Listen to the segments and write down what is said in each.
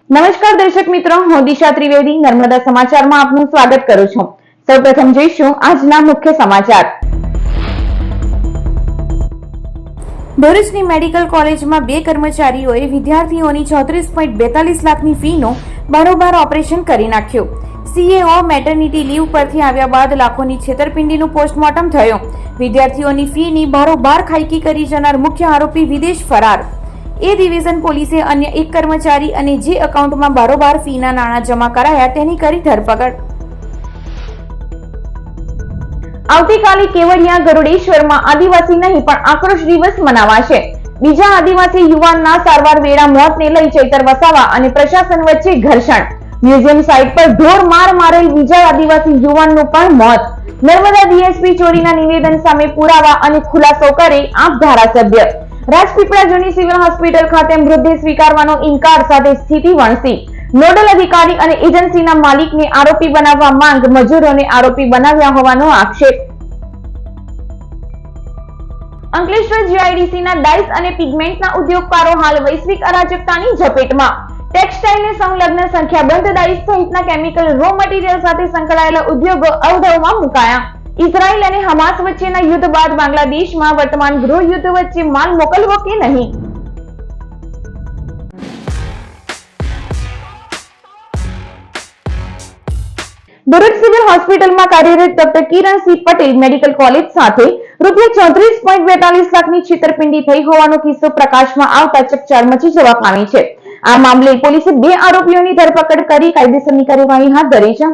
નમસ્કાર દર્શક મિત્રો, હું દિશા ત્રિવેદી નર્મદા સમાચારમાં આપનું સ્વાગત કરું છું। સૌપ્રથમ જોઈશું આજના મુખ્ય સમાચાર। ભરૂચની મેડિકલ કોલેજમાં બે કર્મચારીઓએ વિદ્યાર્થીઓની 34.42 લાખની ફીનો બારોબાર ઓપરેશન કરી નાખ્યું। સીએઓ મેટર્નિટી લીવ પરથી આવ્યા બાદ લાખોની છેતરપિંડીનું પોસ્ટમોર્ટમ થયું। વિદ્યાર્થીઓની ફીની બારોબાર ખાયકી કરી જનાર મુખ્ય આરોપી વિદેશ ફરાર। એ ડિવિઝન પોલીસે અન્ય એક કર્મચારી અને જે એકાઉન્ટમાં બારોબાર ફીના નાણાં જમા કરાયા તેની કરી ધરપકડ। આવતીકાલે કેવડિયા ગરુડેશ્વરમાં આદિવાસી નહીં પણ આક્રોશ દિવસ મનાવાશે। બીજા આદિવાસી યુવાનના સારવાર વેળા મોતને લઈ ચૈતર વસાવા અને પ્રશાસન વચ્ચે ઘર્ષણ। મ્યુઝિયમ સાઇટ પર ઢોર માર મારેલ બીજા આદિવાસી યુવાનનું પણ મોત। નર્મદા ડીએસપી ચોરીના નિવેદન સામે પુરાવા અને ખુલાસો કરે આપ ધારાસભ્ય। રાજપીપળા જૂની સિવિલ હોસ્પિટલ ખાતે મૃતદેહ સ્વીકારવાનો ઇનકાર સાથે સ્થિતિ વણસી। નોડલ અધિકારી અને એજન્સીના માલિકને આરોપી બનાવવા માંગ, મજૂરોને આરોપી બનાવ્યા હોવાનો આક્ષેપ। અંકલેશ્વર જીઆઈડીસીના ડાઇસ અને પિગમેન્ટના ઉદ્યોગકારો હાલ વૈશ્વિક અરાજકતાની ઝપેટમાં। ટેક્સટાઇલને સંલગ્ન સંખ્યાબંધ ડાઇસ સહિતના કેમિકલ રો મટીરીયલ સાથે સંકળાયેલા ઉદ્યોગો અવઢવમાં મુકાયા। ઇઝરાયલ અને હમાસ વચ્ચેના યુદ્ધ બાદ બાંગ્લાદેશમાં વર્તમાન ગૃહ યુદ્ધ વચ્ચે માલ મોકલવો કે નહીં? ભરૂચ સિવિલ હોસ્પિટલમાં કાર્યરત doctor Kiransinh Patel medical college સાથે ₹34.42 લાખની છેતરપિંડી થઈ હોવાનો કિસ્સો પ્રકાશમાં આવતા ચકચાર મચી જવા પામી છે। આ મામલે પોલીસે બે આરોપીઓની ધરપકડ કરી કાયદેસરની કાર્યવાહી હાથ ધરી છે।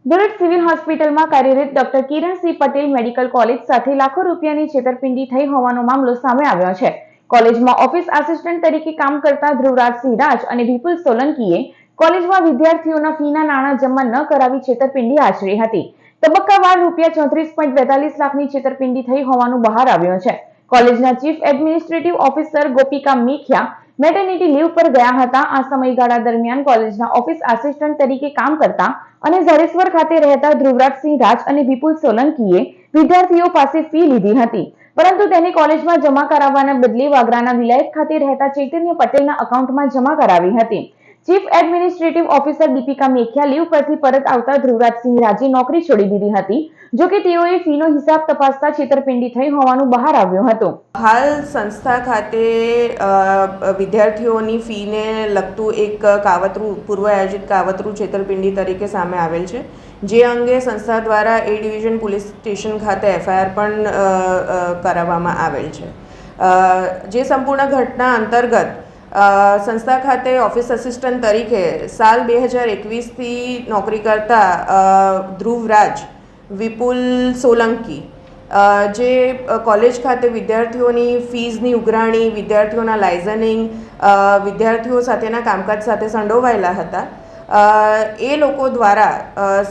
ભરૂચ સિવિલ હોસ્પિટલમાં કાર્યરત doctor Kiransinh Patel medical college સાથે લાખો રૂપિયાની છેતરપિંડી થઈ હોવાનો મામલો સામે આવ્યો છે। કોલેજમાં ઓફિસ આસિસ્ટન્ટ તરીકે કામ કરતા ધ્રુવરાજસિંહ રાજ અને વિપુલ સોલંકીએ કોલેજમાં વિદ્યાર્થીઓના ફીના નાણાં જમા ન કરાવી છેતરપિંડી આચરી હતી। તબક્કાવાર ₹34.42 લાખની છેતરપિંડી થઈ હોવાનું બહાર આવ્યું છે। કોલેજના chief administrative officer Gopika Mekhia maternity leave પર ગયા હતા। આ સમયગાળા દરમિયાન કોલેજના ઓફિસ આસિસ્ટન્ટ તરીકે કામ કરતા અને ઝરેશ્વર ખાતે રહેતા ધ્રુવરાજસિંહ રાજ અને વિપુલ સોલંકીએ વિદ્યાર્થીઓ પાસે ફી લીધી હતી, પરંતુ તેને કોલેજમાં જમા કરાવવાના બદલે વાગરાના વિલાયત ખાતે રહેતા ચૈતન્ય પટેલના એકાઉન્ટમાં જમા કરાવી હતી। Chief administrative officer Deepika Mekhia leave પરથી પરત આવતા ધ્રુવરાજસિંહ રાજે નોકરી છોડી દીધી હતી, જો કે તેઓએ ફીનો હિસાબ તપાસતા છેતરપિંડી થઈ હોવાનું બહાર આવ્યું હતું। હાલ સંસ્થા ખાતે વિદ્યાર્થીઓની ફીને લગતું એક કાવતરું, પૂર્વ આયોજિત કાવતરું છેતરપિંડી તરીકે સામે આવેલ છે, જે અંગે સંસ્થા દ્વારા એ ડિવિઝન પોલીસ સ્ટેશન ખાતે એફઆઈઆર પણ કરાવવામાં આવેલ છે। જે સંપૂર્ણ ઘટના અંતર્ગત સંસ્થા ખાતે ઓફિસ આસિસ્ટન્ટ તરીકે સાલ 2021થી નોકરી કરતા ધ્રુવરાજ, વિપુલ સોલંકી જે કોલેજ ખાતે વિદ્યાર્થીઓની ફીઝની ઉઘરાણી, વિદ્યાર્થીઓના લાઇઝનિંગ, વિદ્યાર્થીઓ સાથેના કામકાજ સાથે સંડોવાયેલા હતા। એ લોકો દ્વારા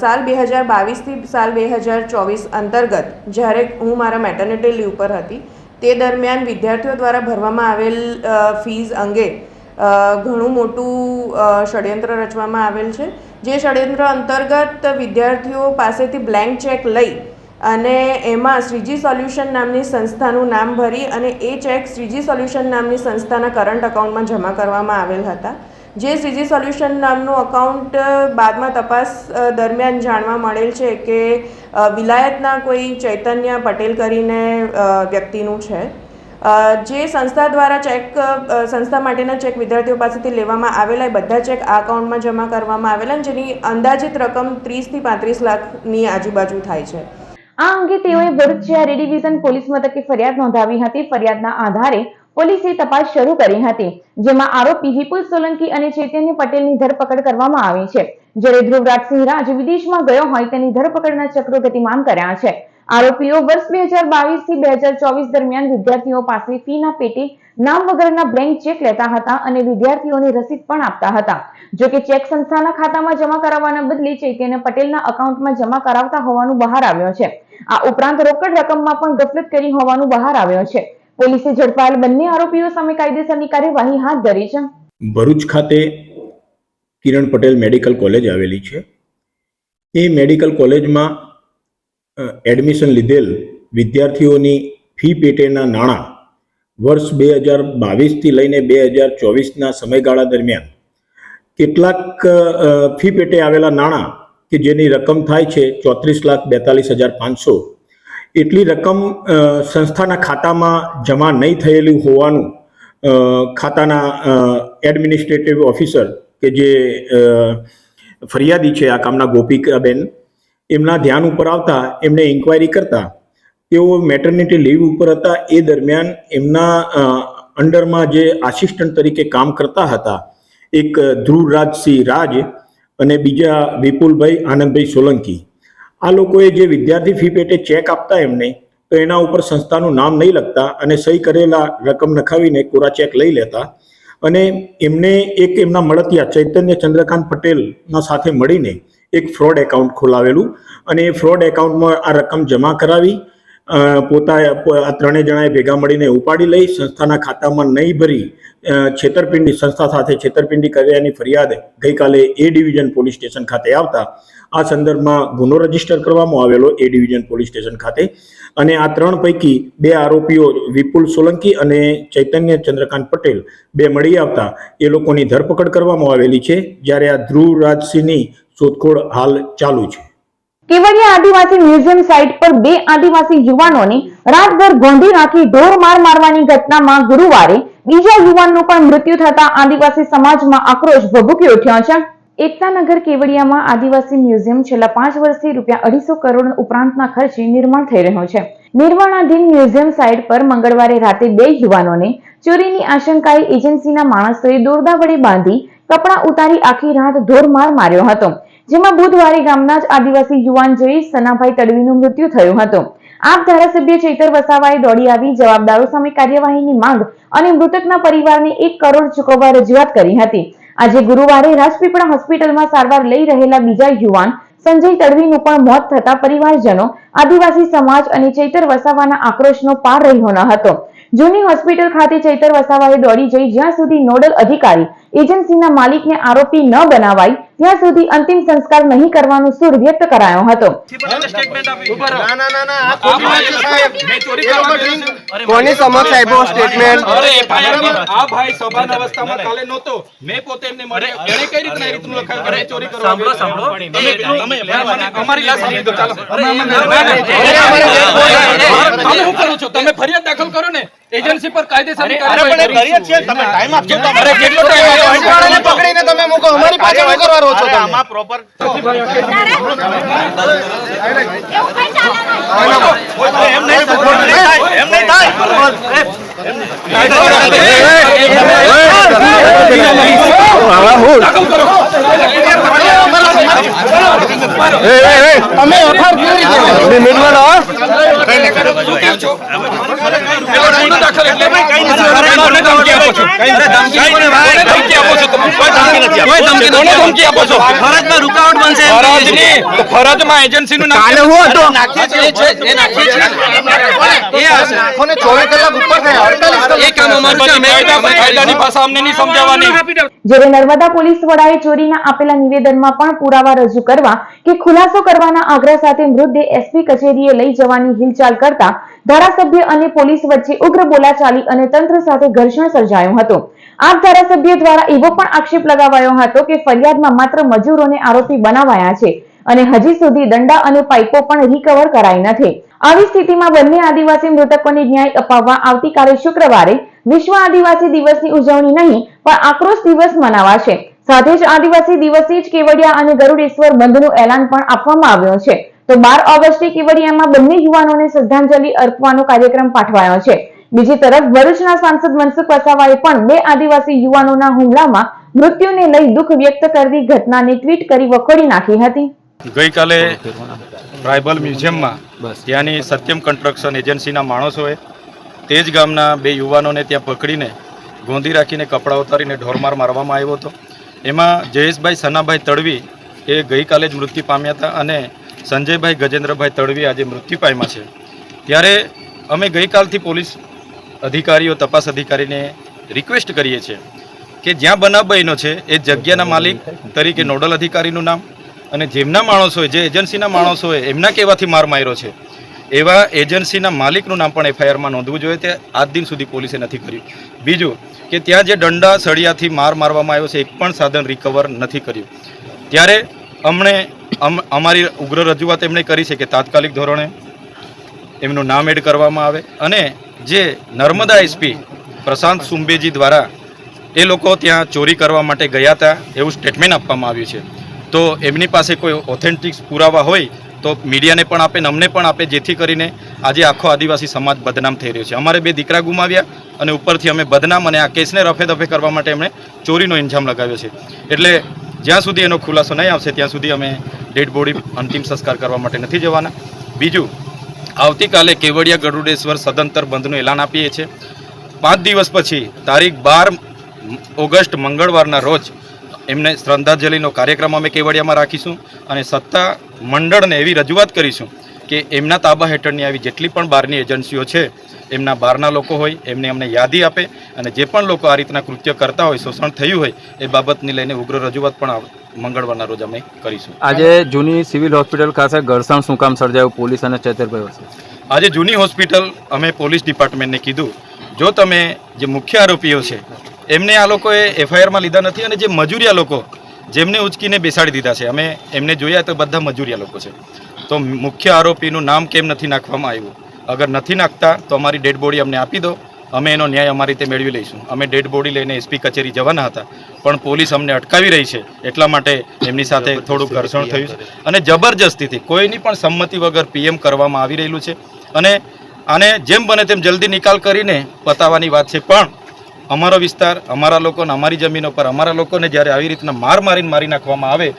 સાલ 2022થી સાલ 2024 અંતર્ગત જ્યારે હું મારા મેટર્નિટી લીવ પર હતી તે દરમિયાન વિદ્યાર્થીઓ દ્વારા ભરવામાં આવેલ ફીઝ અંગે ઘણું મોટું ષડયંત્ર રચવામાં આવેલ છે। જે ષડયંત્ર અંતર્ગત વિદ્યાર્થીઓ પાસેથી બ્લેન્ક ચેક લઈ અને એમાં શ્રીજી સોલ્યુશન નામની સંસ્થાનું નામ ભરી અને એ ચેક શ્રીજી સોલ્યુશન નામની સંસ્થાના કરંટ એકાઉન્ટમાં જમા કરવામાં આવેલ હતા। જે શ્રીજી સોલ્યુશન નામનું એકાઉન્ટ બાદમાં તપાસ દરમિયાન જાણવા મળેલ છે કે વિલાયતના કોઈ ચૈતન્ય પટેલ કરીને વ્યક્તિનું છે। જે સંસ્થા દ્વારા સંસ્થા માટેના ચેક વિદ્યાર્થીઓ પાસેથી લેવામાં આવેલા એ બધા ચેક આ એકાઉન્ટમાં જમા કરવામાં આવેલા, જેની અંદાજિત રકમ 30 થી 35 લાખની આજુબાજુ થાય છે। આ અંગે તેઓએ ભરૂચ શહેર એ ડિવિઝન પોલીસ મથકે ફરિયાદ નોંધાવી હતી। ફરિયાદના આધારે પોલીસે તપાસ શરૂ કરી હતી, જેમાં આરોપી વિપુલ સોલંકી અને ચૈતન્ય પટેલની ધરપકડ કરવામાં આવી છે, જ્યારે ધ્રુવરાજસિંહ રાજ વિદેશમાં ગયો હોય તેની ધરપકડના ચક્રો ગતિમાન કર્યા છે। આરોપીઓ વર્ષ 2022 થી 2024 દરમિયાન વિદ્યાર્થીઓ પાસે ફીના પેટે નામ વગરના બ્લેન્ક ચેક લેતા હતા અને વિદ્યાર્થીઓને રસીદ પણ આપતા હતા, જો કે ચેક સંસ્થાના ખાતામાં જમા કરાવવાના બદલે ચૈતન્ય પટેલના એકાઉન્ટમાં જમા કરાવતા હોવાનું બહાર આવ્યું છે। આ ઉપરાંત રોકડ રકમમાં પણ ગફલત કરી હોવાનું બહાર આવ્યું છે। પોલીસે ઝડપાયેલ બંને આરોપીઓ સામે કાયદેસરની કાર્યવાહી હાથ ધરી છે। ભરૂચ ખાતે કિરણ પટેલ મેડિકલ કોલેજ આવેલી છે। એ મેડિકલ કોલેજમાં એડમિશન લીધેલ વિદ્યાર્થીઓની ફી પેટેના નાણાં વર્ષ 2022થી લઈને 2024ના સમયગાળા દરમિયાન કેટલાક ફી પેટે આવેલા નાણાં કે જેની રકમ થાય છે 34,42,500, એટલી રકમ સંસ્થાના ખાતામાં જમા નહીં થયેલું હોવાનું ખાતાના એડમિનિસ્ટ્રેટિવ ઓફિસર કે જે ફરિયાદી છે આ કામના ગોપિકાબેન, એમના ધ્યાન ઉપર આવતા એમણે ઇન્ક્વાયરી કરતા તેઓ મેટર્નિટી લીવ ઉપર હતા. એ દરમિયાન એમના અંડરમાં જે આસિસ્ટન્ટ તરીકે કામ કરતા હતા એક ધ્રુવરાજસિંહ રાજ અને બીજા વિપુલભાઈ આનંદભાઈ સોલંકી, આ લોકોએ જે વિદ્યાર્થી ફી પેટે ચેક આપતા એમને તો એના ઉપર સંસ્થાનું નામ નહીં લખતા અને સહી કરેલા રકમ નખાવીને કોરા ચેક લઈ લેતા. અને એમને એક એમના મળતિયા ચૈતન્ય ચંદ્રકાંત પટેલના સાથે મળીને એક ફ્રોડ એકાઉન્ટ ખોલાવેલું અને એ ફ્રોડ એકાઉન્ટમાં આ રકમ જમા કરાવી આ ત્રણેય જણાએ ભેગા મળીને ઉપાડી લઈ સંસ્થાના ખાતામાં નહીં ભરી સંસ્થા સાથે છેતરપિંડી કર્યાની ફરિયાદ ગઈકાલે એ ડિવિઝન પોલીસ સ્ટેશન ખાતે આવતા આ સંદર્ભમાં ગુનો રજીસ્ટર કરવામાં આવેલો એ ડિવિઝન પોલીસ સ્ટેશન ખાતે. અને આ ત્રણ પૈકી 2 આરોપીઓ વિપુલ સોલંકી અને ચૈતન્ય ચંદ્રકાંત પટેલ 2 મળી આવતા એ લોકોની ધરપકડ કરવામાં આવેલી છે, જ્યારે આ ધ્રુવરાજસિંહની શોધખોળ હાલ ચાલુ છે. કેવડિયા આદિવાસી મ્યુઝિયમ સાઇટ પર 2 આદિવાસી યુવાનોને રાતભર ગોંધી રાખી ઢોર માર મારવાની ઘટનામાં ગુરુવારે બીજા યુવાનનું પણ મૃત્યુ થતા આદિવાસી સમાજમાં આક્રોશ ભભૂકી ઉઠ્યો છે. એકતાનગર કેવડિયામાં આદિવાસી મ્યુઝિયમ છેલ્લા 5 વર્ષથી ₹250 કરોડ ઉપરાંતના ખર્ચે નિર્માણ થઈ રહ્યું છે. નિર્માણાધીન મ્યુઝિયમ સાઇટ પર મંગળવારે રાતે 2 યુવાનોને ચોરીની આશંકાએ એજન્સીના માણસોએ દોરડા વડે બાંધી કપડાં ઉતારી આખી રાત ઢોરમાર માર્યો હતો, જેમાં બુધવારે ગામના જ આદિવાસી યુવાન જયેશ સનાભાઈ તડવીનું મૃત્યુ થયું હતું. આપ ધારાસભ્ય ચૈતર વસાવાએ દોડી આવી જવાબદારો સામે કાર્યવાહીની માંગ અને મૃતકના પરિવારને 1 કરોડ ચૂકવવા રજૂઆત કરી હતી. આજે ગુરુવારે રાજપીપળા હોસ્પિટલમાં સારવાર લઈ રહેલા બીજા યુવાન સંજય તડવીનું પણ મોત થતા પરિવારજનો, આદિવાસી સમાજ અને ચૈતર વસાવાના આક્રોશનો પાર રહ્યો ન હતો. જૂની હોસ્પિટલ ખાતે ચૈતર વસાવાએ દોડી જઈ જ્યાં સુધી નોડલ અધિકારી એજન્સીના માલિકને આરોપી ન બનાવાય ત્યાં સુધી અંતિમ સંસ્કાર નહીં કરવાનો સૂર વ્યક્ત કરાયો હતો. કોની સમક્ષ આપ્યો સ્ટેટમેન્ટ? આ ભાઈ સભાના અવસ્થામાં કાલે નહોતો, મેં પોતે એમને મળ્યો. એને કઈ રીતના રીતનું લખાયું અરે ચોરી કરવા તમે અમારી લાશ આપી દો. ચાલો તમે શું કરો છો? તમે ફરિયાદ દાખલ કરો ને એજન્સી પર કાયદેસરની કાર્યવાહી કરીએ છીએ. તમે ટાઈમ આપજો. તમારે કેટલો ટાઈમ આપ્યો? પકડીને તમે મૂકો, અમારી પાછળ શું કરવા રહો છો તમે? આમાં પ્રોપર એમ નહીં થાય. તમે ઓફર કેવી છે? ફરજમાં એજન્સીનું નામ કાલે હું હતો? નાખીએ કાયદાની ભાષા અમને નહીં સમજાવવાની. જ્યારે નર્મદા પોલીસ વડાએ ચોરીના આપેલા નિવેદનમાં પણ પુરાવા રજૂ કરવા કે ખુલાસો કરવાના આગ્રહ સાથે મૃતદેહ એસપી કચેરીએ લઈ જવાની હિલચાલ કરતા ધારાસભ્ય અને પોલીસ વચ્ચે ઉગ્ર બોલાચાલી અને તંત્ર સાથે ઘર્ષણ સર્જાયું હતું. આપ ધારાસભ્ય દ્વારા એવો પણ આક્ષેપ લગાવાયો હતો કે ફરિયાદમાં માત્ર મજૂરોને આરોપી બનાવાયા છે અને હજી સુધી દંડા અને પાઇપો પણ રિકવર કરાઈ નથી. આવી સ્થિતિમાં બંને આદિવાસી મૃતકોને ન્યાય અપાવવા આવતીકાલે શુક્રવારે વિશ્વ આદિવાસી દિવસની ઉજવણી નહીં પણ આક્રોશ દિવસ મનાવાશે. સાથે જ આદિવાસી દિવસે જ કેવડિયા અને ગરુડેશ્વર બંધનું એલાન પણ આપવામાં આવ્યો છે. તો 12 ઓગસ્ટે કેવડિયામાં બંને યુવાનોને શ્રદ્ધાંજલિ અર્પવાનો કાર્યક્રમ પાઠવાયો છે. બીજી તરફ ભરૂચના સાંસદ મનસુખ વસાવાએ પણ 2 આદિવાસી યુવાનોના હુમલામાં મૃત્યુને લઈ દુઃખ વ્યક્ત કરતી ઘટનાને ટ્વીટ કરી વખોડી નાખી હતી. ગઈકાલે ટ્રાઇબલ મ્યુઝિયમમાં ત્યાંની સત્યમ કન્સ્ટ્રક્શન એજન્સીના માણસોએ તે જ ગામના 2 યુવાનોને ત્યાં પકડીને ગોંધી રાખીને કપડાં ઉતારીને ઢોરમાર મારવામાં આવ્યો હતો. એમાં જયેશભાઈ સનાભાઈ તડવી એ ગઈકાલે જ મૃત્યુ પામ્યા હતા અને સંજયભાઈ ગજેન્દ્રભાઈ તડવી આજે મૃત્યુ પામ્યા છે. ત્યારે અમે ગઈકાલથી પોલીસ અધિકારીઓ, તપાસ અધિકારીને રિક્વેસ્ટ કરીએ છીએ કે જ્યાં બનાવ બન્યો છે એ જગ્યાના માલિક તરીકે નોડલ અધિકારીનું નામ અને જેમના માણસોએ, જે એજન્સીના માણસોએ એમના કહેવાથી માર માર્યો છે એવા એજન્સીના માલિકનું નામ પણ એફઆઈઆરમાં નોંધવું જોઈએ, તે આજ દિન સુધી પોલીસે નથી કર્યું. બીજું કે ત્યાં જે દંડા સળિયાથી માર મારવામાં આવ્યો છે એક પણ સાધન રિકવર નથી કર્યું. ત્યારે અમારી ઉગ્ર રજૂઆત એમણે કરી છે કે તાત્કાલિક ધોરણે એમનું નામ એડ કરવામાં આવે, અને જે નર્મદા એસપી પ્રશાંત સુંબેજી દ્વારા એ લોકો ત્યાં ચોરી કરવા માટે ગયા હતા એવું સ્ટેટમેન્ટ આપવામાં આવ્યું છે. તો એમની પાસે કોઈ ઓથેન્ટિક પુરાવા હોય તો મીડિયાને પણ આપે ને અમને પણ આપે, જેથી કરીને આજે આખો આદિવાસી સમાજ બદનામ થઈ રહ્યો છે. અમારે 2 દીકરા ગુમાવ્યા અને ઉપરથી અમે બદનામ, અને આ કેસને રફે દફે કરવા માટે એમણે ચોરીનો ઇલ્ઝામ લગાવ્યો છે. એટલે જ્યાં સુધી એનો ખુલાસો નહીં આવશે ત્યાં સુધી અમે ડેડ બોડી અંતિમ સંસ્કાર કરવા માટે નથી જવાના. બીજું, આવતીકાલે કેવડિયા ગરુડેશ્વર સદંતર બંધનું એલાન આપીએ છીએ. 5 દિવસ પછી તારીખ 12 ઓગસ્ટ મંગળવારના રોજ એમને શ્રદ્ધાંજલિનો કાર્યક્રમ અમે કેવડિયામાં રાખીશું, અને સત્તા મંડળને એવી રજૂઆત કરીશું કે એમના તાબા હેઠળની આવી જેટલી પણ બહારની એજન્સીઓ છે, એમના બહારના લોકો હોય એમને અમને યાદી આપે, અને જે પણ લોકો આ રીતના કૃત્ય કરતા હોય, શોષણ થયું હોય, એ બાબતને લઈને ઉગ્ર રજૂઆત પણ મંગળવારના રોજ અમે કરીશું. આજે જૂની સિવિલ હોસ્પિટલ ખાતે ઘર્ષણ શું કામ સર્જાયું પોલીસ અને છેતરભાઈ વચ્ચે? આજે જૂની હોસ્પિટલ અમે પોલીસ ડિપાર્ટમેન્ટને કીધું, જો તમે જે મુખ્ય આરોપીઓ છે એમને આ લોકોએ એફઆઈઆરમાં લીધા નથી, અને જે મજૂરિયા લોકો જેમને ઉચકીને બેસાડી દીધા છે, અમે એમને જોયા તો બધા મજૂરિયા લોકો છે, તો મુખ્ય આરોપીનું નામ કેમ નથી નાખવામાં આવ્યું? અગર નથી નાખતા તો અમારી ડેડ બોડી અમને આપી દો, અમે એનો ન્યાય અમારી રીતે મેળવી લઈશું. અમે ડેડ બોડી લઈને એસપી કચેરી જવાના હતા, પણ પોલીસ અમને અટકાવી રહી છે, એટલા માટે એમની સાથે થોડું ઘર્ષણ થયું છે, અને જબરજસ્તીથી કોઈની પણ સંમતિ વગર પીએમ કરવામાં આવી રહેલું છે, અને આને જેમ બને તેમ જલ્દી નિકાલ કરીને પતાવવાની વાત છે. પણ અમારો વિસ્તાર, અમારા લોકોને, અમારી જમીનો પર અમારા લોકોને જ્યારે આવી રીતના મારી નાખવામાં આવે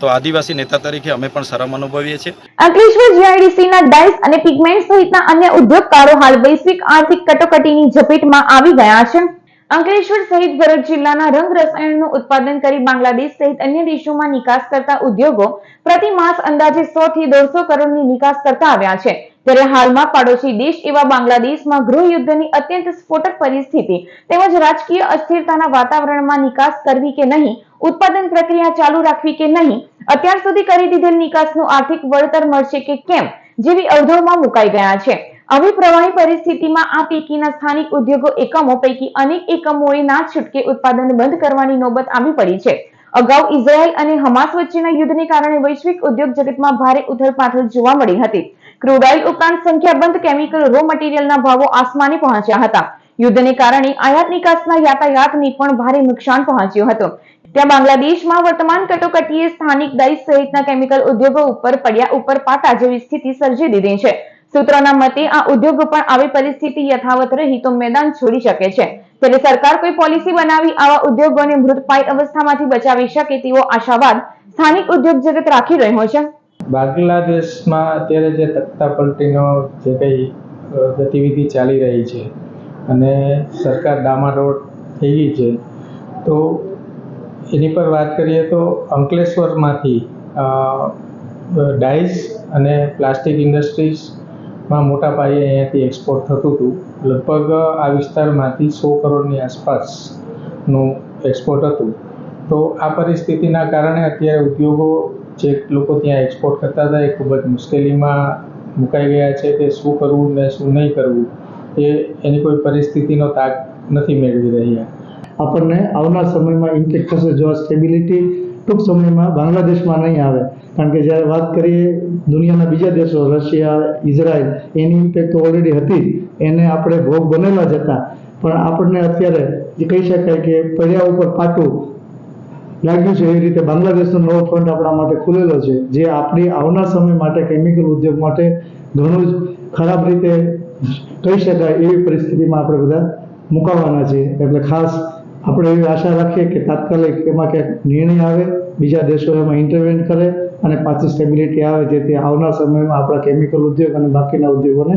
તો આદિવાસી નેતા તરીકે અમે પણ શરમ અનુભવીએ છીએ. અંકલેશ્વર જીઆઈડીસીના ડાઇસ અને પિગમેન્ટ સહિતના અન્ય ઉદ્યોગકારો હાલ વૈશ્વિક આર્થિક કટોકટીની ઝપેટમાં આવી ગયા છે. અંકલેશ્વર સહિત ભરૂચ જિલ્લાના રંગ રસાયણનું ઉત્પાદન કરી બાંગ્લાદેશ સહિત અન્ય દેશોમાં નિકાસ કરતા ઉદ્યોગો પ્રતિ માસ અંદાજે 100 થી 150 કરોડની નિકાસ કરતા આવ્યા છે. ત્યારે હાલમાં પાડોશી દેશ એવા બાંગ્લાદેશમાં ગૃહયુદ્ધની અત્યંત સ્ફોટક પરિસ્થિતિ તેમજ રાજકીય અસ્થિરતાના વાતાવરણમાં નિકાસ કરવી કે નહીં, ઉત્પાદન પ્રક્રિયા ચાલુ રાખવી કે નહીં, અત્યાર સુધી કરી દીધેલ નિકાસનું આર્થિક વળતર મળશે કે કેમ જેવી અવઢવમાં મુકાઈ ગયા છે. આવી પ્રવાહી પરિસ્થિતિમાં આ પૈકીના સ્થાનિક ઉદ્યોગો એકમો પૈકી અનેક એકમોએ ના છૂટકે ઉત્પાદન બંધ કરવાની નોબત આવી પડી છે. અગાઉ ઇઝરાયલ અને હમાસ વચ્ચેના યુદ્ધને કારણે વૈશ્વિક ઉદ્યોગ જગતમાં ભારે ઉથલપાથલ જોવા મળી હતી. ક્રૂડ ઓઇલ ઉપરાંત સંખ્યાબંધ કેમિકલ રો મટીરિયલના ભાવો આસમાને પહોંચ્યા હતા. યુદ્ધને કારણે આયાત નિકાસના યાતાયાતને પણ ભારે નુકસાન પહોંચ્યું હતું. ત્યાં બાંગ્લાદેશમાં વર્તમાન કટોકટીએ સ્થાનિક ડાઇસ સહિતના કેમિકલ ઉદ્યોગો ઉપર પડ્યા ઉપર પાટા જેવી સ્થિતિ સર્જી દીધી છે. સૂત્રોના મતે આ ઉદ્યોગ પણ આવી પરિસ્થિતિ યથાવત રહી તો મેદાન છોડી શકે છે. ત્યારે સરકાર કોઈ પોલિસી બનાવી આવા ઉદ્યોગોને મૃતપાય અવસ્થામાંથી બચાવી શકે તેવો આશાવાદ સ્થાનિક ઉદ્યોગ જગત રાખી રહ્યો છે. બાંગ્લાદેશમાં અત્યારે જે તખ્તા પલટીનો જે કંઈ ગતિવિધિ ચાલી રહી છે અને સરકાર ડામાડોળ થઈ ગઈ છે, તો એની પર વાત કરીએ તો અંકલેશ્વરમાંથી ડાઇસ અને પ્લાસ્ટિક ઇન્ડસ્ટ્રીઝમાં મોટા પાયે અહીંયાથી એક્સપોર્ટ થતું હતું. લગભગ આ વિસ્તારમાંથી 100 કરોડની આસપાસનું એક્સપોર્ટ હતું. તો આ પરિસ્થિતિના કારણે અત્યારે ઉદ્યોગો જે લોકો ત્યાં એક્સપોર્ટ કરતા હતા એ ખૂબ જ મુશ્કેલીમાં મુકાઈ ગયા છે કે શું કરવું ને શું નહીં કરવું એની કોઈ પરિસ્થિતિનો તાગ નથી મેળવી રહ્યા. આપણને આવનાર સમયમાં ઇમ્પેક્ટ થશે જો આ સ્ટેબિલિટી ટૂંક સમયમાં બાંગ્લાદેશમાં નહીં આવે. કારણ કે જ્યારે વાત કરીએ દુનિયાના બીજા દેશો રશિયા, ઇઝરાયલ, એની ઇમ્પેક્ટ ઓલરેડી હતી, એને આપણે ભોગ બનેલા જ હતા. પણ આપણને અત્યારે જે કહી શકાય કે પડ્યા ઉપર પાટું લાગ્યું છે, એ રીતે બાંગ્લાદેશનો નવો ફ્રન્ટ આપણા માટે ખુલેલો છે, જે આપણી આવનાર સમય માટે કેમિકલ ઉદ્યોગ માટે ઘણું જ ખરાબ રીતે કહી શકાય એવી પરિસ્થિતિમાં આપણે બધા મુકાવાના છે. એટલે ખાસ આપણે એવી આશા રાખીએ કે તાત્કાલિક એમાં ક્યાંક નિર્ણય આવે, બીજા દેશો એમાં ઇન્ટરવેન કરે અને પાછી સ્ટેબિલિટી આવે, જેથી આવનાર સમયમાં આપણા કેમિકલ ઉદ્યોગ અને બાકીના ઉદ્યોગોને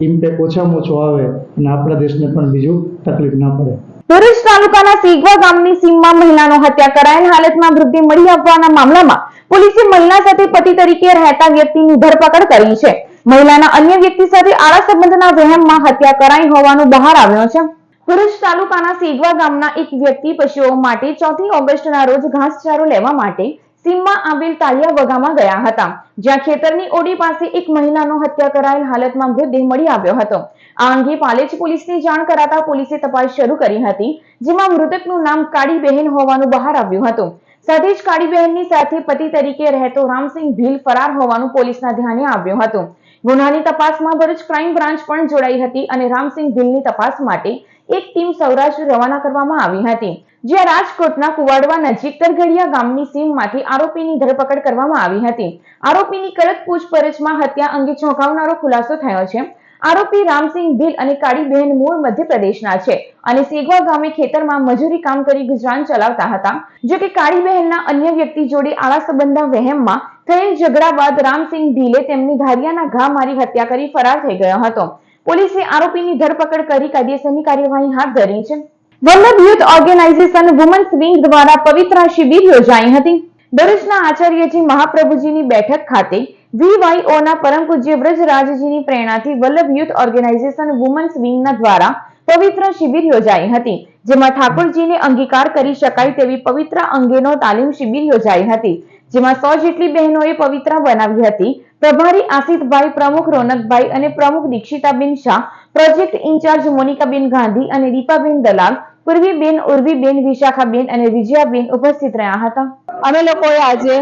ઇમ્પેક્ટ ઓછામાં ઓછો આવે અને આપણા દેશને પણ બીજું તકલીફ ના પડે. ભરૂચ તાલુકાના સીગવા ગામની સીમમાં મહિલાનો હત્યા કરાયેલ હાલતમાં મૃતદેહ મળી આવવાના મામલામાં પોલીસે મહિલા સાથે પતિ તરીકે રહેતા વ્યક્તિની ધરપકડ કરી છે. મહિલાના અન્ય વ્યક્તિ સાથે આળા સંબંધના વહેમમાં હત્યા કરાઈ હોવાનું બહાર આવ્યું છે. ભરૂચ તાલુકાના સીગવા ગામના એક વ્યક્તિ પશુઓ માટે 4 ઓગસ્ટના રોજ ઘાસચારો લેવા માટે સીમમાં આવેલ તાળિયા વગામાં ગયા હતા, જ્યાં ખેતરની ઓડી પાસે એક મહિલાનો હત્યા કરાયેલ હાલતમાં મૃતદેહ મળી આવ્યો હતો. આ અંગે પાલેજ પોલીસને જાણ કરાતા પોલીસે તપાસ શરૂ કરી હતી, જેમાં મૃતકનું નામ કાળીબહેન હોવાનું બહાર આવ્યું હતું. સાથે જ કાળીબહેનની સાથે પતિ તરીકે રહેતો રામસિંહ ભીલ ફરાર હોવાનું પોલીસના ધ્યાને આવ્યું હતું. ગુનાની તપાસમાં ભરૂચ ક્રાઇમ બ્રાન્ચ પણ જોડાઈ હતી અને રામસિંહ ભીલની તપાસ માટે એક ટીમ સૌરાષ્ટ્ર રવાના કરવામાં આવી હતી, જ્યાં રાજકોટના કુવાડવા નજીક તરગડિયા ગામની સીમમાંથી આરોપીની ધરપકડ કરવામાં આવી હતી. આરોપીની કડક પૂછપરછમાં હત્યા અંગે ચોંકાવનારો ખુલાસો થયો છે. આરોપી રામસિંહ ભીલ અને કાળીબહેન મૂળ મધ્યપ્રદેશના છે અને સેગવા ગામે ખેતરમાં મજૂરી કામ કરી ગુજરાન ચલાવતા હતા. જો કે કાળીબહેનના અન્ય વ્યક્તિ જોડે આળા સંબંધના વહેમમાં થયેલ ઝઘડા બાદ રામસિંહ ભીલે તેમની ધારિયાના ઘા મારી હત્યા કરી ફરાર થઈ ગયો હતો. પોલીસે આરોપીની ધરપકડ કરી કાયદેસરની કાર્યવાહી હાથ ધરી છે. Vallabh youth organisation women's wing દ્વારા પવિત્ર શિબિર યોજાઈ હતી. ભરૂચના આચાર્યજી મહાપ્રભુજીની બેઠક ખાતે VYOના પરમ પૂજ્ય વ્રજરાજજીની પ્રેરણાથી વલ્લભ યુથ ઓર્ગેનાઇઝેશન વુમન્સ વિંગના દ્વારા પવિત્ર શિબિર યોજાઈ હતી, જેમાં ઠાકોરજીને અંગીકાર કરી શકાય તેવી પવિત્ર અંગેનો તાલીમ શિબિર યોજાઈ હતી, જેમાં 100 જેટલી બહેનોએ પવિત્ર બનાવી હતી. પ્રભારી આસિતભાઈ, પ્રમુખ રોનકભાઈ અને પ્રમુખ દીક્ષિતાબેન શાહ, પ્રોજેક્ટ ઇન્ચાર્જ મોનિકાબેન ગાંધી અને દીપાબેન દલાલ, પૂર્વીબેન, ઉર્વીબેન, વિશાખાબેન અને વિજયાબેન ઉપસ્થિત રહ્યા હતા. અમે લોકોએ આજે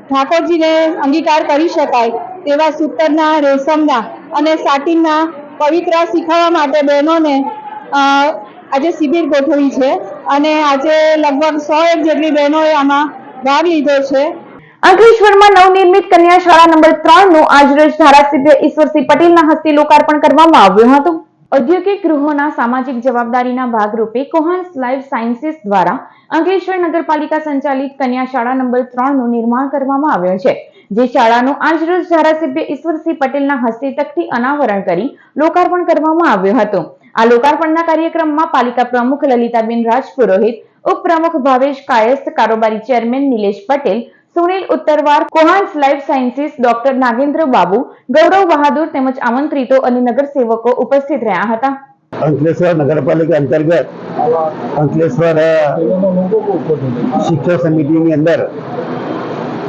ઠાકોરજીને અંગીકાર કરી શકાય તેવા સૂતરના, રેશમના અને સાટીનના પવિત્ર શીખવવા માટે બહેનોને આજે શિબિર ગોઠવી છે અને આજે લગભગ 101 જેટલી બહેનોએ આમાં ભાગ લીધો છે. અંકલેશ્વરમાં નવનિર્મિત કન્યા શાળા નંબર 3 નું આજરોજ ધારાસભ્ય ઈશ્વરસિંહ પટેલના હસ્તે લોકાર્પણ કરવામાં આવ્યું હતું. ઔદ્યોગિક ગૃહોના સામાજિક જવાબદારીના ભાગરૂપે કોહાન્સ લાઈફ સાયન્સીસ દ્વારા અંકલેશ્વર નગરપાલિકા સંચાલિત કન્યા શાળા નંબર 3 નું નિર્માણ કરવામાં આવ્યું છે, જે શાળાનું આજરોજ ધારાસભ્ય ઈશ્વરસિંહ પટેલના હસ્તે તકતી અનાવરણ કરી લોકાર્પણ કરવામાં આવ્યું હતું. આ લોકાર્પણના કાર્યક્રમમાં પાલિકા પ્રમુખ લલિતાબેન રાજપુરોહિત, ઉપપ્રમુખ ભાવેશ કાયસ્થ, કારોબારી chairman Nilesh Patel, Sunil Uttarwar, Cohance life sciences doctor Nagendra Babu, Gaurav Bahadur તેમજ આમંત્રિતો અને નગરસેવકો ઉપસ્થિત રહ્યા હતા. અંકલેશ્વર નગરપાલિકા અંતર્ગત અંકલેશ્વર શિક્ષણ સમિતિની અંદર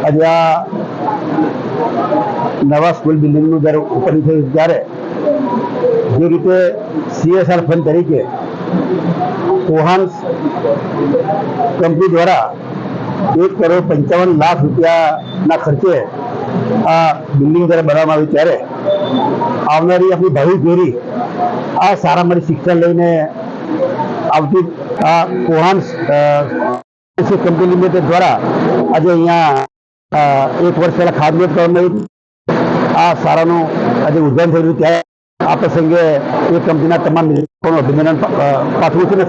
આજે આ નવા સ્કૂલ બિલ્ડિંગનું જ્યારે ઓપનિંગ થયું ત્યારે જે રીતે CSR ફંડ તરીકે કોહાન્સ કંપની દ્વારા 1,55,00,000 રૂપિયાના ખર્ચે આ બિલ્ડિંગ જ્યારે બનાવવામાં આવી ત્યારે આવનારી આપણી ભાવિ પેઢી આ સારામાં શિક્ષણ લઈને આવતી આ કોહાન્સ કંપની લિમિટેડ દ્વારા આજે અહીંયા 1 વર્ષ પહેલા ખાતમુહૂર્ત કરવામાં આવ્યું. આ શાળાનું આજે ઉદ્ઘાટન થઈ રહ્યું ત્યારે આ પ્રસંગે એ કંપનીના તમામ નિરીક્ષકોનું અભિનંદન પાઠવું છું. ને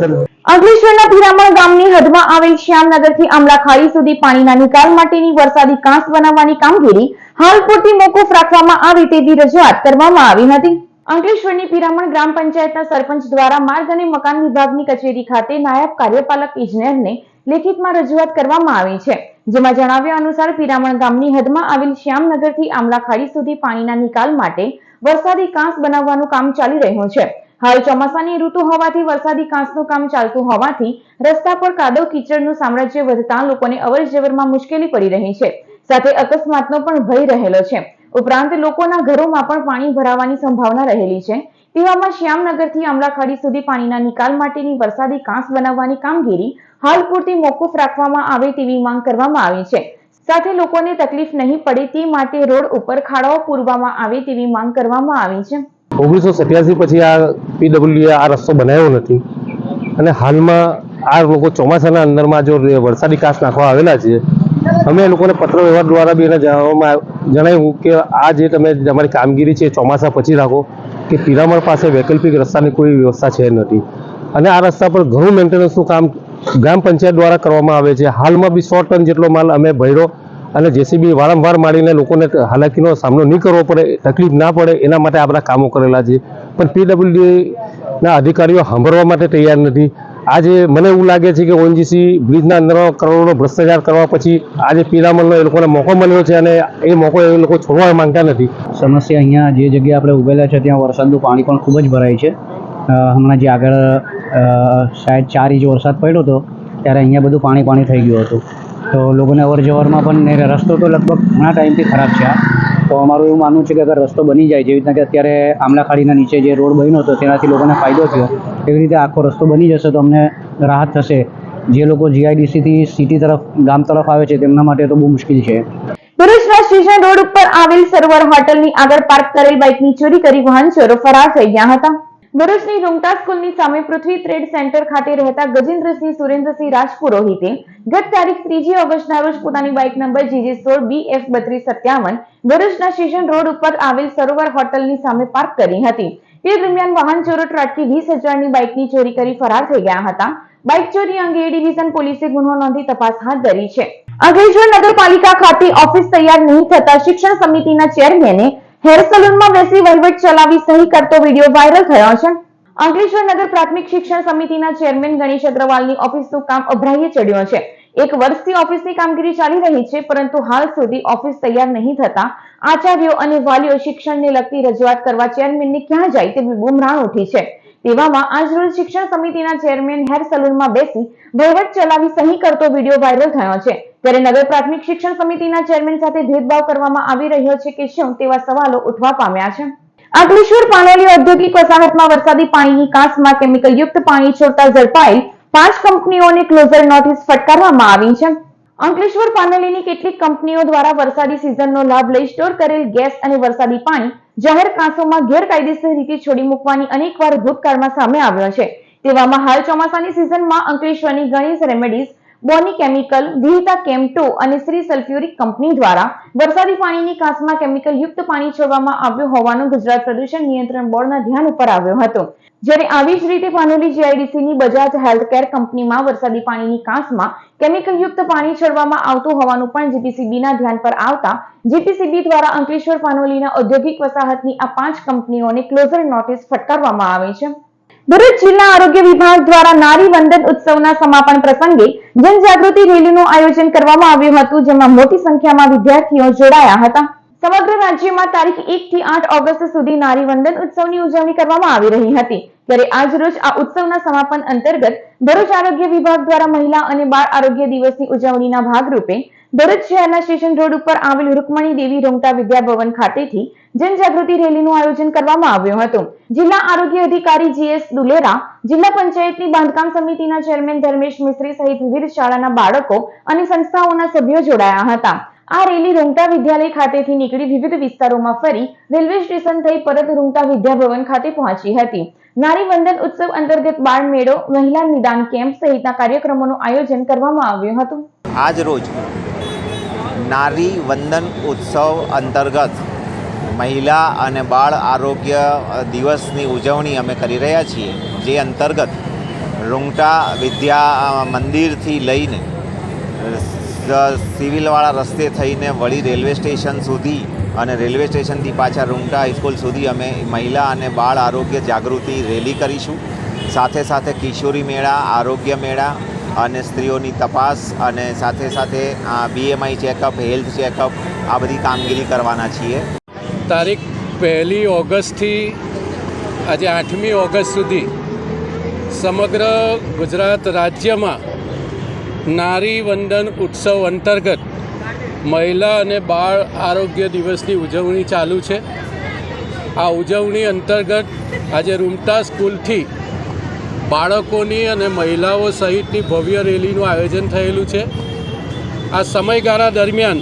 અંકલેશ્વરના પીરામણ ગામની હદમાં આવેલ શ્યામનગરથી આમલાખાડી સુધી પાણીના નિકાલ માટેની વરસાદી કાંસ બનાવવાની કામગીરી હાલ પૂરતી મોકૂફ રાખવામાં આવે તેવી રજૂઆત કરવામાં આવી હતી. અંકલેશ્વરની પીરામણ ગ્રામ પંચાયતના સરપંચ દ્વારા માર્ગ અને મકાન વિભાગની કચેરી ખાતે નાયબ કાર્યપાલક ઇજનેરને લેખિતમાં રજૂઆત કરવામાં આવી છે, જેમાં જણાવ્યા અનુસાર પીરામણ ગામની હદમાં આવેલ શ્યામનગરથી આમલાખાડી સુધી પાણીના નિકાલ માટે વરસાદી કાંસ બનાવવાનું કામ ચાલી રહ્યું છે. હાલ ચોમાસાની ઋતુ હોવાથી વરસાદી કાંસનું કામ ચાલતું હોવાથી રસ્તા પર કાદવ કીચડનું સામ્રાજ્ય વધતા લોકોને અવરજવરમાં મુશ્કેલી પડી રહી છે, સાથે અકસ્માતનો પણ ભય રહેલો છે. ઉપરાંત લોકોના ઘરોમાં પણ પાણી ભરાવાની સંભાવના રહેલી છે. તેવામાં શ્યામનગરથી આમલાખાડી સુધી પાણીના નિકાલ માટેની વરસાદી કાંસ બનાવવાની કામગીરી હાલ પૂરતી મોકૂફ રાખવામાં આવે તેવી માંગ કરવામાં આવી છે. સાથે લોકોને તકલીફ નહીં પડે તે માટે રોડ ઉપર ખાડાઓ પૂરવામાં આવે તેવી માંગ કરવામાં આવી છે. 1987 પછી આ PWA આ રસ્તો બનાવ્યો નથી અને હાલમાં આ લોકો ચોમાસાના અંદરમાં જો વરસાદી કાંસ નાખવા આવેલા છે. અમે એ લોકોને પત્ર વ્યવહાર દ્વારા બી એને જણાવ્યું કે આ જે તમે તમારી કામગીરી છે ચોમાસા પછી રાખો, કે પીરામણ પાસે વૈકલ્પિક રસ્તાની કોઈ વ્યવસ્થા છે નથી અને આ રસ્તા પર ઘણું મેન્ટેનન્સનું કામ ગ્રામ પંચાયત દ્વારા કરવામાં આવે છે. હાલમાં બી 100 ટન જેટલો માલ અમે ભર્યો અને JCB વારંવાર મારીને લોકોને હાલાકીનો સામનો નહીં કરવો પડે, તકલીફ ના પડે એના માટે આ બધા કામો કરેલા છે. પણ PWAના અધિકારીઓ સાંભળવા માટે તૈયાર નથી. આજે મને એવું લાગે છે કે ONGC બ્રિજના અંદર કરોડોનો ભ્રષ્ટાચાર કરવા પછી આજે પીરામણનો એ લોકોને મોકો મળ્યો છે અને એ મોકો એ લોકો છોડવા માંગતા નથી. સમસ્યા અહીંયા જે જગ્યાએ આપણે ઉભેલા છે ત્યાં વરસાદનું પાણી પણ ખૂબ જ ભરાય છે. હમણાં જે આગળ શાયદ 4 ઇંચ વરસાદ પડ્યો હતો ત્યારે અહીંયા બધું પાણી થઈ ગયું હતું તો લોકોને અવર જવરમાં પણ ને રસ્તો તો લગભગ ઘણા ટાઈમથી ખરાબ છે આ. તો અમારું એવું માનવું છે કે અગર રસ્તો બની જાય, જેવી રીતના કે અત્યારે આમલાખાડીના નીચે જે રોડ બન્યો હતો તેનાથી લોકોને ફાયદો થયો, એવી રીતે આખો રસ્તો બની જશે તો અમને રાહત થશે. જે લોકો જીઆઈડીસીથી સિટી તરફ ગામ તરફ આવે છે તેમના માટે તો બહુ મુશ્કેલ છે. ભરૂચના સ્ટેશન રોડ ઉપર આવેલ સરોવર હોટલની આગળ પાર્ક કરેલ બાઇકની ચોરી કરી વાહન ચોરો ફરાર થઈ ગયા હતા. ભરૂચની રૂંગટા સ્કૂલની સામે પૃથ્વી ટ્રેડ સેન્ટર ખાતે રહેતા ગજેન્દ્રસિંહ સુરેન્દ્રસિંહ રાજપુરોહિતે ગત તારીખ 3 ઓગસ્ટના રોજ પોતાની બાઇક નંબર GJ16BF3257 ભરૂચના સ્ટેશન રોડ ઉપર આવેલ સરોવર હોટલની સામે પાર્ક કરી હતી. તે દરમિયાન વાહન ચોરો ત્રાટકી 20,000ની બાઇકની ચોરી કરી ફરાર થઈ ગયા હતા. બાઇક ચોરી અંગે એ ડિવિઝન પોલીસે ગુનો નોંધી તપાસ હાથ ધરી છે. અંકલેશ્વર નગરપાલિકા ખાતે ઓફિસ તૈયાર નહીં થતા શિક્ષણ સમિતિના ચેરમેને હેર સલૂનમાં બેસી વહીવટ ચલાવી સહી કરતો વિડીયો વાયરલ થયો છે. અંકલેશ્વર નગર પ્રાથમિક શિક્ષણ સમિતિના ચેરમેન ગણેશ અગ્રવાલની ઓફિસનું કામ અભરાઈએ ચડ્યો છે. 1 વર્ષથી ઓફિસની કામગીરી ચાલી રહી છે, પરંતુ હાલ સુધી ઓફિસ તૈયાર નહીં થતા આચાર્યો અને વાલીઓ શિક્ષણને લગતી રજૂઆત કરવા ચેરમેનને ક્યાં જાય તેવી બૂમરાણ ઉઠી છે. તેવામાં આજરોજ શિક્ષણ સમિતિના ચેરમેન હેર સલૂનમાં બેસી વહીવટ ચલાવી સહી કરતો વિડીયો વાયરલ થયો છે. ત્યારે નગર પ્રાથમિક શિક્ષણ સમિતિના ચેરમેન સાથે ભેદભાવ કરવામાં આવી રહ્યો છે કે શું તેવા સવાલો ઉઠવા પામ્યા છે. અંકલેશ્વર પાનોલી ઔદ્યોગિક વસાહતમાં વરસાદી પાણીની કાંસમાં કેમિકલયુક્ત પાણી છોડતા ઝડપાયેલ 5 કંપનીઓને ક્લોઝર નોટિસ ફટકારવામાં આવી છે. અંકલેશ્વર પાનોલીની કેટલીક કંપનીઓ દ્વારા વરસાદી સિઝનનો લાભ લઈ સ્ટોર કરેલ ગેસ અને વરસાદી પાણી જાહેર કાંસોમાં ગેરકાયદેસર રીતે છોડી મૂકવાની અનેકવાર ભૂતકાળમાં સામે આવ્યો છે. તેવામાં હાલ ચોમાસાની સિઝનમાં અંકલેશ્વરની ગણેશ રેમેડીઝ, બોની કેમિકલ, વિહિતા કેમ 2 અને શ્રી સલ્ફ્યુરિક કંપની દ્વારા વરસાદી પાણીની કાંસમાં કેમિકલયુક્ત પાણી છોડવામાં આવ્યું હોવાનું ગુજરાત પ્રદૂષણ નિયંત્રણ બોર્ડના ધ્યાન ઉપર આવ્યું હતું. જ્યારે આવી જ રીતે પાનોલી જીઆઈડીસીની બજાજ હેલ્થકેર કંપનીમાં વરસાદી પાણીની કાંસમાં કેમિકલયુક્ત પાણી છોડવામાં આવતું હોવાનું પણ જીપીસીબીના ધ્યાન પર આવતા જીપીસીબી દ્વારા અંકલેશ્વર પાનોલીના ઔદ્યોગિક વસાહતની આ 5 કંપનીઓને ક્લોઝર નોટિસ ફટકારવામાં આવી છે. ભરૂચ જિલ્લા આરોગ્ય વિભાગ દ્વારા નારી વંદન ઉત્સવના સમાપન પ્રસંગે જનજાગૃતિ રેલીનું આયોજન કરવામાં આવ્યું હતું, જેમાં મોટી સંખ્યામાં વિદ્યાર્થીઓ જોડાયા હતા. સમગ્ર રાજ્યમાં તારીખ 1 થી 8 ઓગસ્ટ સુધી નારી વંદન ઉત્સવની ઉજવણી કરવામાં આવી રહી હતી. ત્યારે આજ રોજ આ ઉત્સવના સમાપન અંતર્ગત ભરૂચ આરોગ્ય વિભાગ દ્વારા મહિલા અને બાળ આરોગ્ય દિવસની ઉજવણીના ભાગરૂપે ભરૂચ શહેરના સ્ટેશન રોડ ઉપર આવેલ રૂકમણી દેવી રોંગટા વિદ્યાભવન ખાતેથી જનજાગૃતિ રેલીનું આયોજન કરવામાં આવ્યું હતું. જિલ્લા આરોગ્ય અધિકારી GS દુલેરા, જિલ્લા પંચાયતની બાંધકામ સમિતિના ચેરમેન ધર્મેશ મિસ્ત્રી સહિત વિવિધ શાળાના બાળકો અને સંસ્થાઓના સભ્યો જોડાયા હતા. આ રેલી રોંગટા વિદ્યાલય ખાતેથી નીકળી વિવિધ વિસ્તારોમાં ફરી રેલવે સ્ટેશન થઈ પરત રોંગટા વિદ્યાભવન ખાતે પહોંચી હતી. નારી વંદન ઉત્સવ અંતર્ગત બાળ મેળો, મહિલા નિદાન કેમ્પ સહિતના કાર્યક્રમોનું આયોજન કરવામાં આવ્યું હતું. આજ રોજ નારી વંદન ઉત્સવ અંતર્ગત મહિલા અને બાળ આરોગ્ય દિવસની ઉજવણી અમે કરી રહ્યા છીએ. જે અંતર્ગત રૂંગટા વિદ્યા મંદિરથી લઈને સિવિલવાળા રસ્તે થઈને વળી રેલવે સ્ટેશન સુધી અને રેલવે સ્ટેશનથી પાછા રૂંગટા હાઈસ્કૂલ સુધી અમે મહિલા અને બાળ આરોગ્ય જાગૃતિ રેલી કરીશું. સાથે સાથે કિશોરી મેળા, આરોગ્ય મેળા અને સ્ત્રીઓની તપાસ અને સાથે સાથે BMI ચેકઅપ, હેલ્થ ચેકઅપ આ બધી કામગીરી કરવાના છીએ. તારીખ 1 ઓગસ્ટથી આજે 8મી ઓગસ્ટ સુધી સમગ્ર ગુજરાત રાજ્યમાં નારી વંદન ઉત્સવ અંતર્ગત મહિલા અને બાળ આરોગ્ય દિવસની ઉજવણી ચાલુ છે. આ ઉજવણી અંતર્ગત આજે રૂમટા સ્કૂલથી બાળકોની અને મહિલાઓ સહિતની ભવ્ય રેલીનું આયોજન થયેલું છે. આ સમયગાળા દરમિયાન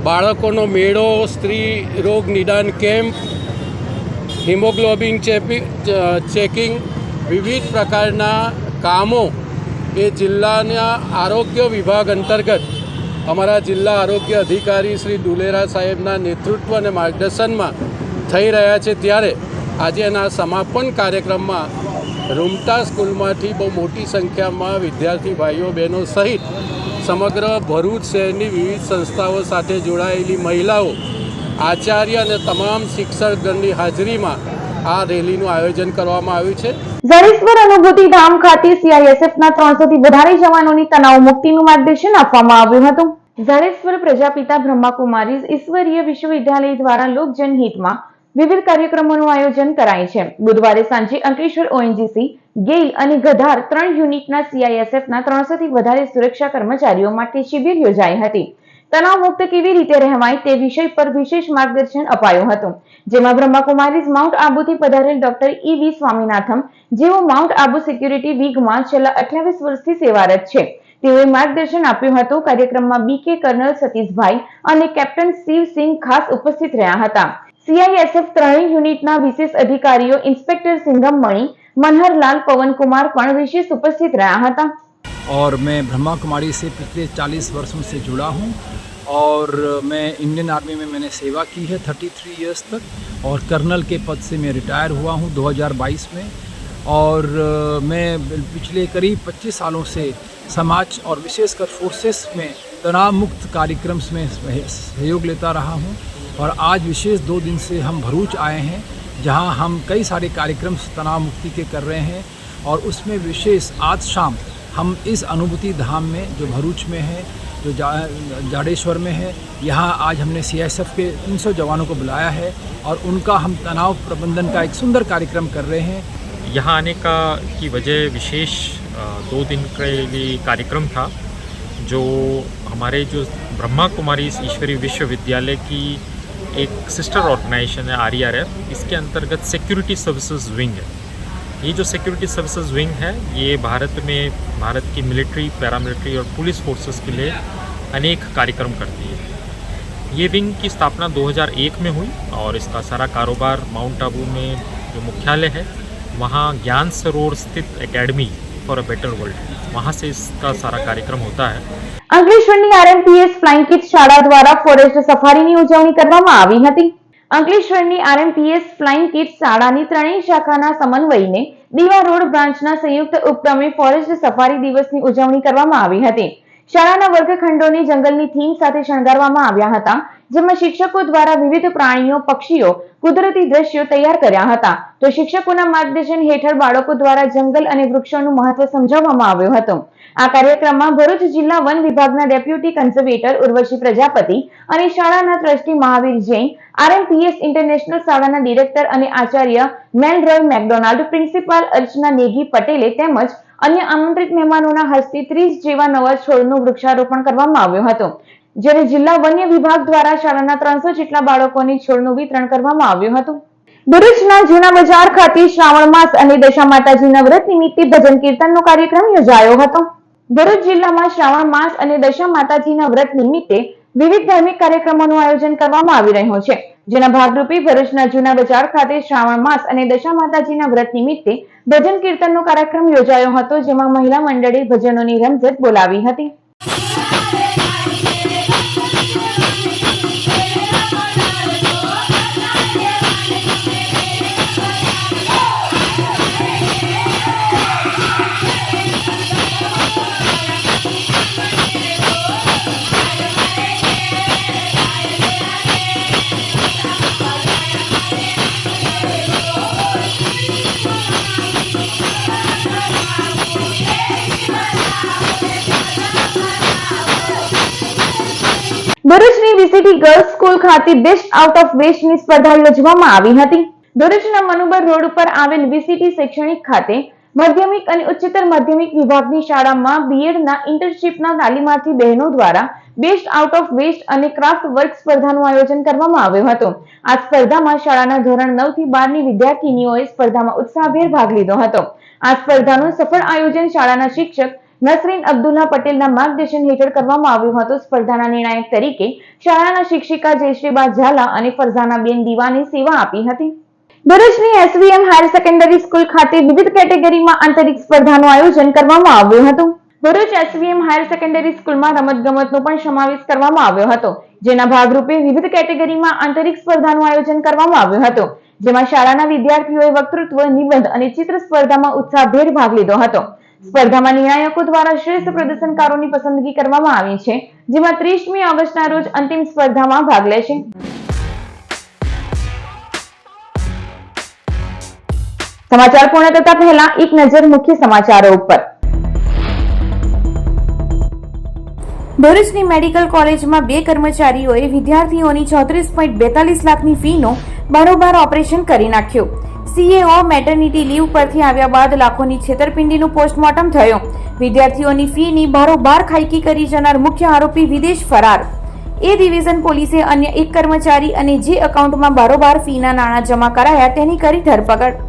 બાળકોનો મેળો, સ્ત્રી રોગ નિદાન કેમ્પ, હિમોગ્લોબિન ચેકિંગ, વિવિધ પ્રકારના કામો એ જિલ્લાના આરોગ્ય વિભાગ અંતર્ગત અમારા જિલ્લા આરોગ્ય અધિકારી શ્રી દુલેરા સાહેબના નેતૃત્વ અને માર્ગદર્શનમાં થઈ રહ્યા છે. ત્યારે આજે એના સમાપન કાર્યક્રમમાં રૂમટા સ્કૂલમાંથી બહુ મોટી સંખ્યામાં વિદ્યાર્થી ભાઈઓ બહેનો સહિત સમગ્ર ભરૂચ શહેરની વિવિધ સંસ્થાઓ સાથે જોડાયેલી મહિલાઓ, આચાર્ય અને તમામ શિક્ષકગણની હાજરીમાં આ રેલીનું આયોજન કરવામાં આવ્યું છે. ઝાડેશ્વર અનુભૂતિ ધામ ખાતે CISFના 300 થી વધારે જવાનોની તણાવ મુક્તિનું માર્ગદર્શન આપવામાં આવ્યું હતું. ઝાડેશ્વર પ્રજાપિતા બ્રહ્માકુમારીઝ ઈશ્વરીય વિશ્વવિદ્યાલય દ્વારા લોકજનહિતમાં વિવિધ કાર્યક્રમોનું આયોજન કરાય છે. બુધવારે સાંજે અંકલેશ્વર ONGC ગેઇલ અને ગધાર 3 યુનિટના CISFના 300 થી વધારે સુરક્ષા કર્મચારીઓ માટે શિબિર યોજાઈ હતી. તણાવ મુક્ત કેવી રીતે રહેવાય તે વિષય પર વિશેષ માર્ગદર્શન અપાયું હતું, જેમાં બ્રહ્માકુમારીઝ માઉન્ટ આબુથી પધારેલ ડોક્ટર E.V. સ્વામીનાથન, જેઓ માઉન્ટ આબુ સિક્યુરિટી વિંગમાં છેલ્લા 28 વર્ષથી સેવારત છે, તેઓએ માર્ગદર્શન આપ્યું હતું. કાર્યક્રમમાં BK કર્નલ સતીશભાઈ અને કેપ્ટન શિવસિંહ ખાસ ઉપસ્થિત રહ્યા હતા. CISF 3 યુનિટના વિશેષ અધિકારીઓ ઇન્સ્પેક્ટર સિંઘમ મણि, मनहरलाल, पवन कुमार પણ વિશેષ ઉપસ્થિત રહ્યા હતા. और मैं ब्रह्मा कुमारी से पिछले 40 वर्षों से जुड़ा हूँ और मैं इंडियन आर्मी में मैंने सेवा की है 33 इयर्स तक और कर्नल के पद से मैं रिटायर हुआ हूँ 2022 में और मैं पिछले करीब 25 सालों से समाज और विशेषकर फोर्सेस में तनाव मुक्त कार्यक्रम में सहयोग लेता रहा हूँ और आज विशेष 2 दिन से हम भरूच आए हैं जहाँ हम कई सारे कार्यक्रम तनाव मुक्ति के कर रहे हैं और उसमें विशेष आज शाम हम इस अनुभूति धाम में जो भरूच में है, जो जाडेश्वर में है, यहाँ आज हमने CISF के 300 जवानों को बुलाया है और उनका हम तनाव प्रबंधन का एक सुंदर कार्यक्रम कर रहे हैं. यहाँ आने का की वजह विशेष 2 दिन के लिए कार्यक्रम था जो हमारे जो ब्रह्मा कुमारी ईश्वरीय विश्वविद्यालय की एक सिस्टर ऑर्गेनाइजेशन है RERF, इसके अंतर्गत सिक्योरिटी सर्विसेज विंग है. ये जो सिक्योरिटी सर्विसेज विंग है ये भारत की मिलिट्री, पैरामिलिट्री और पुलिस फोर्सेस के लिए अनेक कार्यक्रम करती है. ये विंग की स्थापना 2001 में हुई और इसका सारा कारोबार माउंट आबू में जो मुख्यालय है वहाँ ज्ञान सरोवर स्थित academy for a better world, वहाँ से इसका सारा कार्यक्रम होता है. અંકલેશ્વરની RMPS ફ્લાઇંગ કિટ શાળા દ્વારા ફોરેસ્ટ સફારીની ઉજવણી કરવામાં આવી હતી. અંકલેશ્વરની RMPS ફ્લાઇંગ કિટ શાળાની ત્રણેય શાખાના સમન્વયને દીવા રોડ બ્રાન્ચના સંયુક્ત ઉપક્રમે ફોરેસ્ટ સફારી દિવસની ઉજવણી કરવામાં આવી હતી. શાળાના વર્ગખંડોને જંગલની થીમ સાથે શણગારવામાં આવ્યા હતા, જેમાં શિક્ષકો દ્વારા વિવિધ પ્રાણીઓ, પક્ષીઓ, કુદરતી દ્રશ્યો તૈયાર કર્યા હતા. તો શિક્ષકોના માર્ગદર્શન હેઠળ બાળકો દ્વારા જંગલ અને વૃક્ષોનું મહત્વ સમજાવવામાં આવ્યું હતું. આ કાર્યક્રમમાં ભરૂચ જિલ્લા વન વિભાગના ડેપ્યુટી કન્ઝર્વેટર ઉર્વશી પ્રજાપતિ અને શાળાના trustee Mahavir Jain, RMPS international શાળાના ડિરેક્ટર અને આચાર્ય મેલરોય મેકડોનાલ્ડ, પ્રિન્સિપાલ અર્ચના નેગી પટેલે તેમજ અન્ય આમંત્રિત મહેમાનોના હસ્તે 30 જેવા નવા છોડનું વૃક્ષારોપણ કરવામાં આવ્યું હતું, જ્યારે જિલ્લા વન્ય વિભાગ દ્વારા શાળાના 300 જેટલા બાળકોને છોડનું વિતરણ કરવામાં આવ્યું હતું. ભરૂચના જૂના બજાર ખાતે શ્રાવણ માસ અને દશા માતાજીના વ્રત નિમિત્તે ભજન કીર્તનનો કાર્યક્રમ યોજાયો હતો. ભરૂચ જિલ્લામાં શ્રાવણ માસ અને દશા માતાજીના વ્રત નિમિત્તે વિવિધ ધાર્મિક કાર્યક્રમોનું આયોજન કરવામાં આવી રહ્યું છે, જેના ભાગરૂપે ભરૂચના જૂના બજાર ખાતે શ્રાવણ માસ અને દશા માતાજીના વ્રત નિમિત્તે ભજન કીર્તનનો કાર્યક્રમ યોજાયો હતો, જેમાં મહિલા મંડળે ભજનોની રમઝટ બોલાવી હતી. ભરૂચની VCT ગર્લ્સ સ્કૂલ ખાતે બેસ્ટ આઉટ ઓફ વેસ્ટની સ્પર્ધા યોજવામાં આવી હતી. ભરૂચના મનુબર રોડ ઉપર આવેલ VCT શૈક્ષણિક ખાતે માધ્યમિક અને ઉચ્ચતર માધ્યમિક વિભાગની શાળામાં BEdના ઇન્ટર્નશિપના તાલીમાર્થી બહેનો દ્વારા બેસ્ટ આઉટ ઓફ વેસ્ટ અને ક્રાફ્ટ વર્ક સ્પર્ધાનું આયોજન કરવામાં આવ્યું હતું. આ સ્પર્ધામાં શાળાના ધોરણ 9 થી 12 ની વિદ્યાર્થીનીઓએ સ્પર્ધામાં ઉત્સાહભેર ભાગ લીધો હતો. આ સ્પર્ધાનું સફળ આયોજન શાળાના શિક્ષક નસરીન અબ્દુલ્લા પટેલના માર્ગદર્શન હેઠળ કરવામાં આવ્યું હતું. સ્પર્ધાના નિર્ણાયક તરીકે શાળાના શિક્ષિકા જયશ્રીબા ઝાલા અને ફરઝાનાબેન દીવાને સેવા આપી હતી. ભરૂચની SVM હાયર સેકન્ડરી સ્કૂલ ખાતે વિવિધ કેટેગરીમાં આંતરિક સ્પર્ધાનું આયોજન કરવામાં આવ્યું હતું. ભરૂચ SVM હાયર સેકન્ડરી સ્કૂલમાં રમતગમતનો પણ સમાવેશ કરવામાં આવ્યો હતો, જેના ભાગરૂપે વિવિધ કેટેગરીમાં આંતરિક સ્પર્ધાનું આયોજન કરવામાં આવ્યું હતું, જેમાં શાળાના વિદ્યાર્થીઓએ વક્તૃત્વ, નિબંધ અને ચિત્ર સ્પર્ધામાં ઉત્સાહભેર ભાગ લીધો હતો. સ્પર્ધામાં નિર્ણાયકો દ્વારા શ્રેષ્ઠ પ્રદર્શનકારોની પસંદગી કરવામાં આવી છે, જેમાં 30મી ઓગસ્ટના રોજ અંતિમ સ્પર્ધામાં ભાગ લેશે. સમાચાર પૂર્ણ થતા પહેલા એક નજર મુખ્ય સમાચારો ઉપર. ભરૂચની મેડિકલ કોલેજમાં 2 કર્મચારીઓએ વિદ્યાર્થીઓની 34.42 લાખની ફીનો બારોબાર ઓપરેશન કરી નાખ્યું. સીએઓ મેટર્નિટી લીવ પરથી આવ્યા બાદ લાખોની છેતરપિંડીનું પોસ્ટમોર્ટમ થયું. વિદ્યાર્થીઓની ફીની બારોબાર ખાઈકી કરી જનાર મુખ્ય આરોપી વિદેશ ફરાર. એ ડિવિઝન પોલીસે અન્ય એક કર્મચારી અને જે એકાઉન્ટમાં બારોબાર ફીના નાણાં જમા કરાયા તેની કરી ધરપકડ.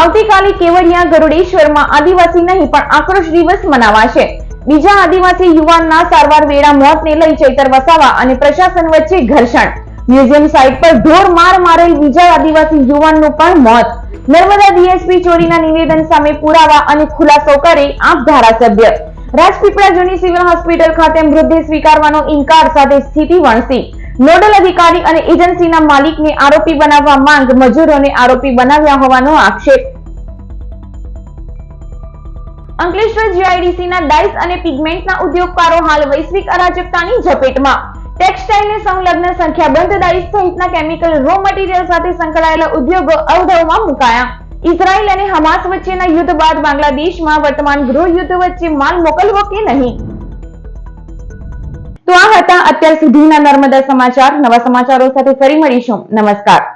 આવતીકાલે કેવડિયા ગરુડેશ્વરમાં આદિવાસી નહીં પણ આક્રોશ દિવસ મનાવાશે. બીજા આદિવાસી યુવાનના સારવાર વેળા મોતને લઈ ચૈતર વસાવા અને પ્રશાસન વચ્ચે ઘર્ષણ. મ્યુઝિયમ સાઇટ પર ઢોર માર મારેલ બીજા આદિવાસી યુવાનનું પણ મોત. નર્મદા ડીએસપી ચોરીના નિવેદન સામે પુરાવા અને ખુલાસો કરે આપ ધારાસભ્ય. રાજપીપળા જૂની સિવિલ હોસ્પિટલ ખાતે મૃતદેહ સ્વીકારવાનો ઇનકાર સાથે સ્થિતિ વણસી. નોડલ અધિકારી અને એજન્સીના માલિકને આરોપી બનાવવા માંગ, મજૂરોને આરોપી બનાવ્યા હોવાનો આક્ષેપ. અંકલેશ્વર જીઆઈડીસીના ડાઇસ અને પિગમેન્ટના ઉદ્યોગકારો હાલ વૈશ્વિક અરાજકતાની ઝપેટમાં. ટેક્સટાઇલને સંલગ્ન સંખ્યાબંધ ડાઇસ સહિતના કેમિકલ રો મટીરીયલ સાથે સંકળાયેલા ઉદ્યોગો અવઢવમાં મુકાયા. ઇઝરાયલ અને હમાસ વચ્ચેના યુદ્ધ બાદ બાંગ્લાદેશમાં વર્તમાન ગૃહ યુદ્ધ વચ્ચે માલ મોકલવો કે નહીં? તો આ હતા અત્યાર સુધીના નર્મદા સમાચાર. નવા સમાચારો સાથે ફરી મળીશું. નમસ્કાર.